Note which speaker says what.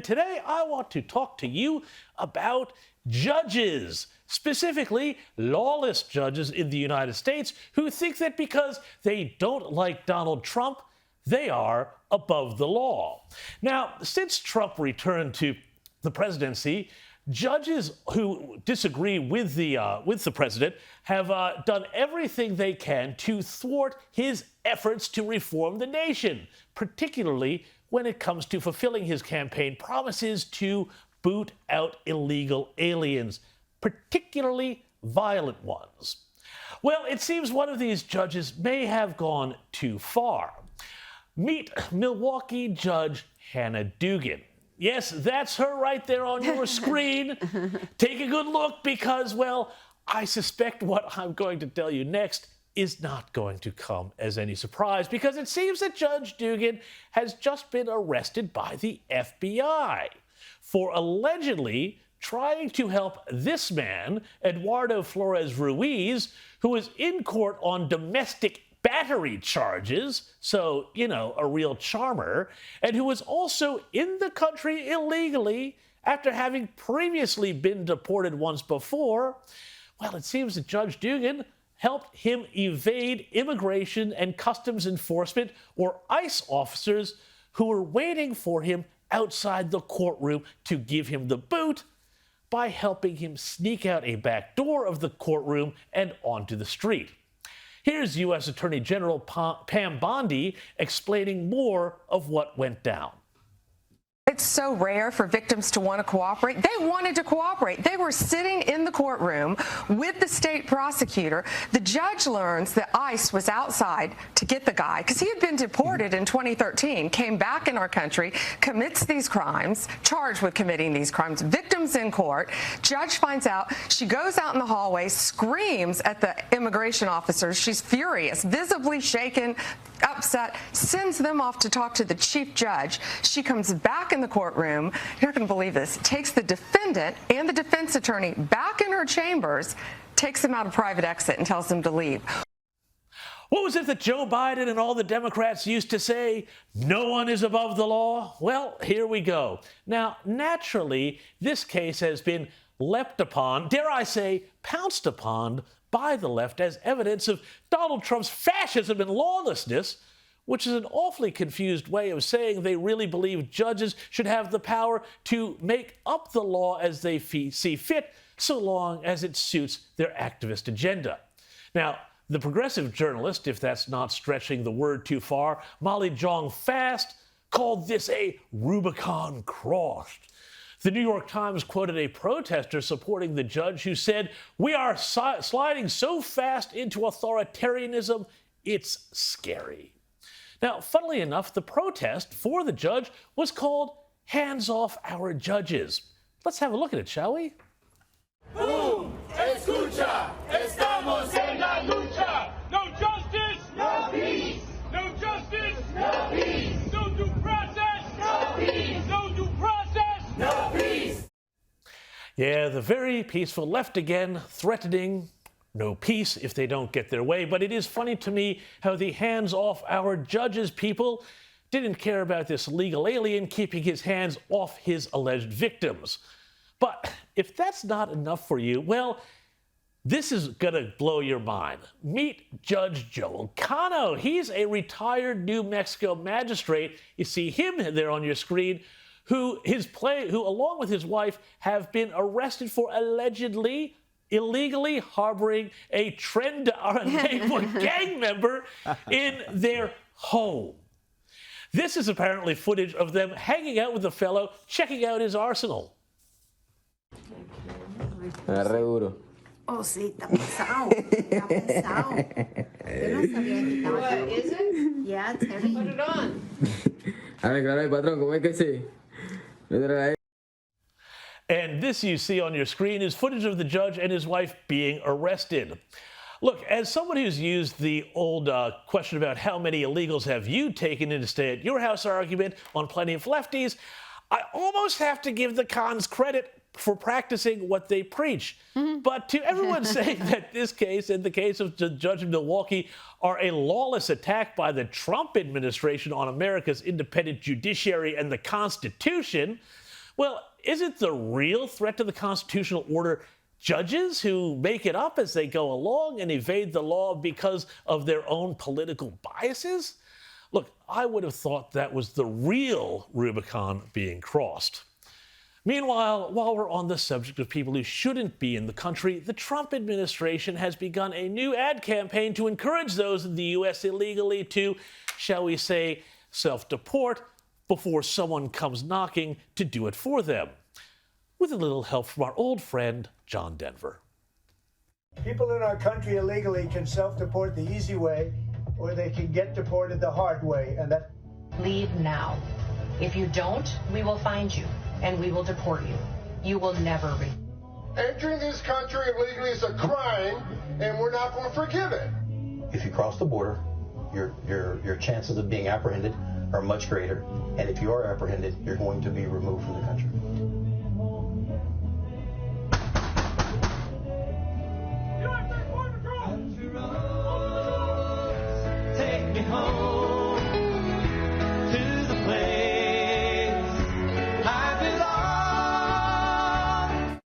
Speaker 1: Today, I want to talk to you about judges, specifically lawless judges in the United States who think that because they don't like Donald Trump, they are above the law. Now, since Trump returned to the presidency, judges who disagree with the president have done everything they can to thwart his efforts to reform the nation, particularly when it comes to fulfilling his campaign promises to boot out illegal aliens, particularly violent ones. Well, it seems one of these judges may have gone too far. Meet Milwaukee Judge Hannah Dugan. Yes, that's her right there on your screen. Take a good look because, well, I suspect what I'm going to tell you next is not going to come as any surprise because it seems that Judge Dugan has just been arrested by the FBI for allegedly trying to help this man, Eduardo Flores Ruiz, who is in court on domestic battery charges, so, you know, a real charmer, and who was also in the country illegally after having previously been deported once before. Well, it seems that Judge Dugan helped him evade immigration and customs enforcement, or ICE officers, who were waiting for him outside the courtroom to give him the boot by helping him sneak out a back door of the courtroom and onto the street. Here's U.S. Attorney General Pam Bondi explaining more of what went down.
Speaker 2: It's so rare for victims to want to cooperate. They wanted to cooperate. They were sitting in the courtroom with the state prosecutor. The judge learns that ICE was outside to get the guy because he had been deported in 2013, came back in our country, commits these crimes, charged with committing these crimes, victims in court. Judge finds out. She goes out in the hallway, screams at the immigration officers. She's furious, visibly shaken, upset, sends them off to talk to the chief judge. She comes back in the courtroom, you're not going to believe this, takes the defendant and the defense attorney back in her chambers, takes them out a private exit and tells them to leave.
Speaker 1: What was it that Joe Biden and all the Democrats used to say? No one is above the law? Well, here we go. Now, naturally, this case has been leapt upon, dare I say, pounced upon by the left as evidence of Donald Trump's fascism and lawlessness, which is an awfully confused way of saying they really believe judges should have the power to make up the law as they see fit, so long as it suits their activist agenda. Now, the progressive journalist, if that's not stretching the word too far, Molly Jong Fast, called this a Rubicon crossed. The New York Times quoted a protester supporting the judge who said, "We are sliding so fast into authoritarianism, it's scary." Now, funnily enough, the protest for the judge was called Hands Off Our Judges. Let's have a look at it, shall we?
Speaker 3: Escucha, estamos en la lucha. No justice, no peace. No justice, no peace. No due process, no peace. No due process, no peace.
Speaker 1: Yeah, the very peaceful left again, threatening no peace if they don't get their way. But it is funny to me how the hands off our judges people didn't care about this illegal alien keeping his hands off his alleged victims. But if that's not enough for you, well, this is going to blow your mind. Meet Judge Joel Cano. He's a retired New Mexico magistrate. You see him there on your screen, who along with his wife have been arrested for allegedly illegally harboring a Tren gang member in their home. This is apparently footage of them hanging out with the fellow, checking out his arsenal.
Speaker 4: Oh, sí, está pesado. Está pesado. Yo no sabía que estaba. What is it? Yeah, it's heavy. Put it on.
Speaker 5: A ver, claro, patrón, ¿cómo es que sí?
Speaker 1: And this you see on your screen is footage of the judge and his wife being arrested. Look, as someone who's used the old question about how many illegals have you taken in to stay at your house argument on Plenty of Lefties, I almost have to give the cons credit for practicing what they preach. But to everyone saying that this case and the case of the judge in Milwaukee are a lawless attack by the Trump administration on America's independent judiciary and the Constitution, Well, isn't the real threat to the constitutional order judges who make it up as they go along and evade the law because of their own political biases? Look, I would have thought that was the real Rubicon being crossed. Meanwhile, while we're on the subject of people who shouldn't be in the country, the Trump administration has begun a new ad campaign to encourage those in the U.S. illegally to, shall we say, self-deport before someone comes knocking to do it for them. With a little help from our old friend, John Denver.
Speaker 6: People in our country illegally can self-deport the easy way, or they can get deported the hard way, and that...
Speaker 7: Leave now. If you don't, we will find you, and we will deport you. You will never leave.
Speaker 8: Entering this country illegally is a crime, and we're not going to forgive it.
Speaker 9: If you cross the border, your chances of being apprehended are much greater, and if you are apprehended, you're going to be removed from the country.
Speaker 3: Take me home.